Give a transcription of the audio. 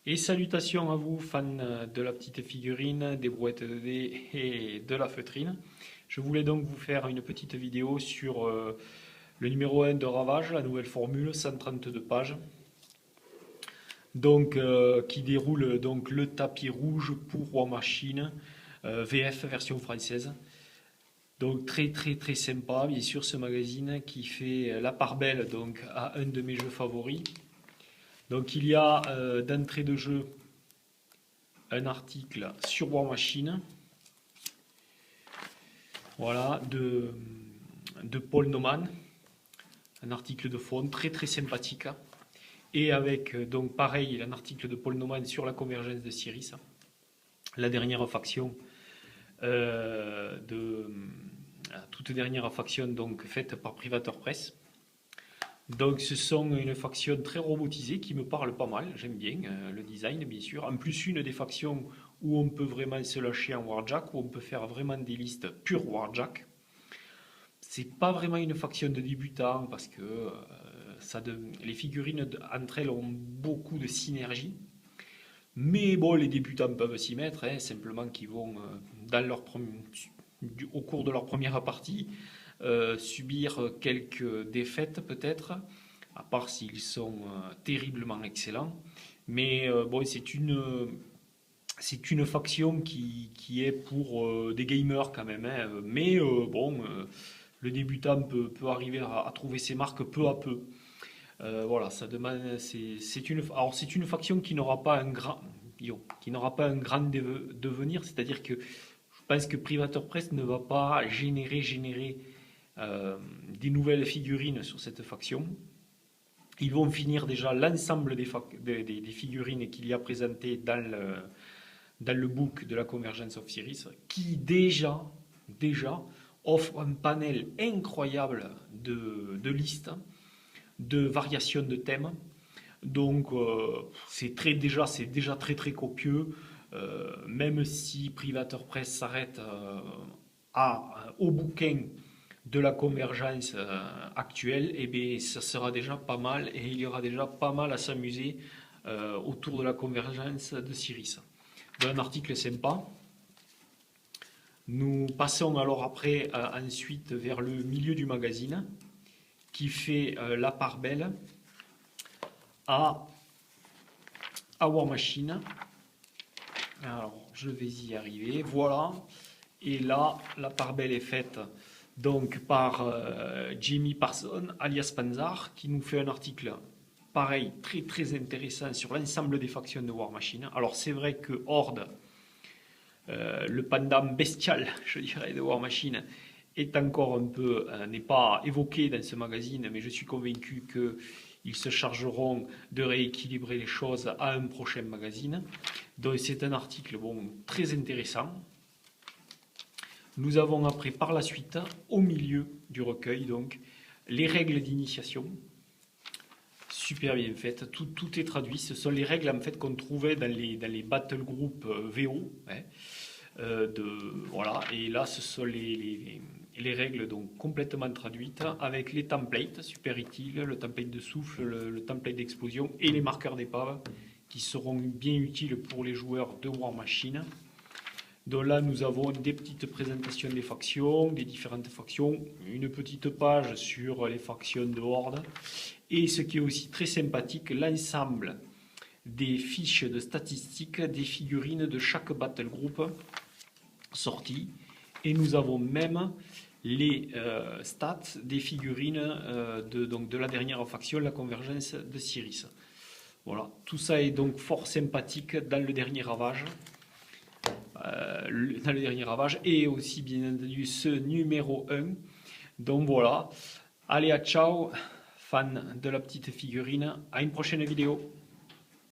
Et salutations à vous, fans de la petite figurine, des brouettes de dés et de la feutrine. Je voulais donc vous faire une petite vidéo sur le numéro 1 de Ravage, la nouvelle formule, 132 pages. Donc, qui déroule donc le tapis rouge pour War Machine, VF version française. Donc très très très sympa, bien sûr, ce magazine qui fait la part belle donc, à un de mes jeux favoris. Donc il y a d'entrée de jeu un article sur War Machine, voilà, de Paul Naumann, un article de fond très très sympathique, et avec donc pareil un article de Paul Naumann sur la convergence de Siris, la dernière faction la toute dernière faction donc faite par Privateur Press. Donc ce sont une faction très robotisée qui me parle pas mal, j'aime bien le design bien sûr. En plus une des factions où on peut vraiment se lâcher en Warjack, où on peut faire vraiment des listes pure Warjack. C'est pas vraiment une faction de débutants parce que les figurines entre elles ont beaucoup de synergie. Mais bon, les débutants peuvent s'y mettre, hein, simplement qu'ils vont au cours de leur première partie subir quelques défaites peut-être, à part s'ils sont terriblement excellents. Mais bon, c'est une faction qui est pour des gamers quand même. Hein. Mais bon, le débutant peut arriver à trouver ses marques peu à peu. Voilà, ça demande. C'est une faction qui n'aura pas un grand devenir, c'est-à-dire que je pense que Privateur Press ne va pas générer des nouvelles figurines sur cette faction. Ils vont finir déjà l'ensemble des figurines qu'il y a présentées dans le book de la Convergence of Siris, qui déjà offre un panel incroyable de listes, de variations de thèmes. Donc c'est déjà très très copieux. Même si Privateur Press s'arrête au bouquin de la convergence actuelle, eh bien, ça sera déjà pas mal et il y aura déjà pas mal à s'amuser autour de la convergence de Siris. Un article sympa. Nous passons alors après ensuite vers le milieu du magazine qui fait la part belle à War Machine. Alors, je vais y arriver. Voilà. Et là, la part belle est faite donc par Jamie Parson, alias Panzar, qui nous fait un article pareil, très très intéressant sur l'ensemble des factions de War Machine. Alors, c'est vrai que Horde, le pendant bestial, je dirais, de War Machine, est encore un peu, n'est pas évoqué dans ce magazine, mais je suis convaincu qu'ils se chargeront de rééquilibrer les choses à un prochain magazine. Donc c'est un article très intéressant. Nous avons après par la suite, au milieu du recueil, donc les règles d'initiation. Super bien faites, tout est traduit. Ce sont les règles en fait qu'on trouvait dans les battle group VO. Hein, voilà, et là ce sont les règles donc complètement traduites avec les templates super utiles, le template de souffle, le template d'explosion et les marqueurs d'épave qui seront bien utiles pour les joueurs de War Machine. Donc là nous avons des petites présentations des factions, des différentes factions, une petite page sur les factions de Horde et ce qui est aussi très sympathique, l'ensemble des fiches de statistiques des figurines de chaque battle group sorties et nous avons même les stats des figurines de la dernière faction, la convergence de Siris. Voilà, tout ça est donc fort sympathique dans le dernier ravage. Et aussi bien entendu ce numéro 1. Donc voilà, allez à ciao, fans de la petite figurine, à une prochaine vidéo.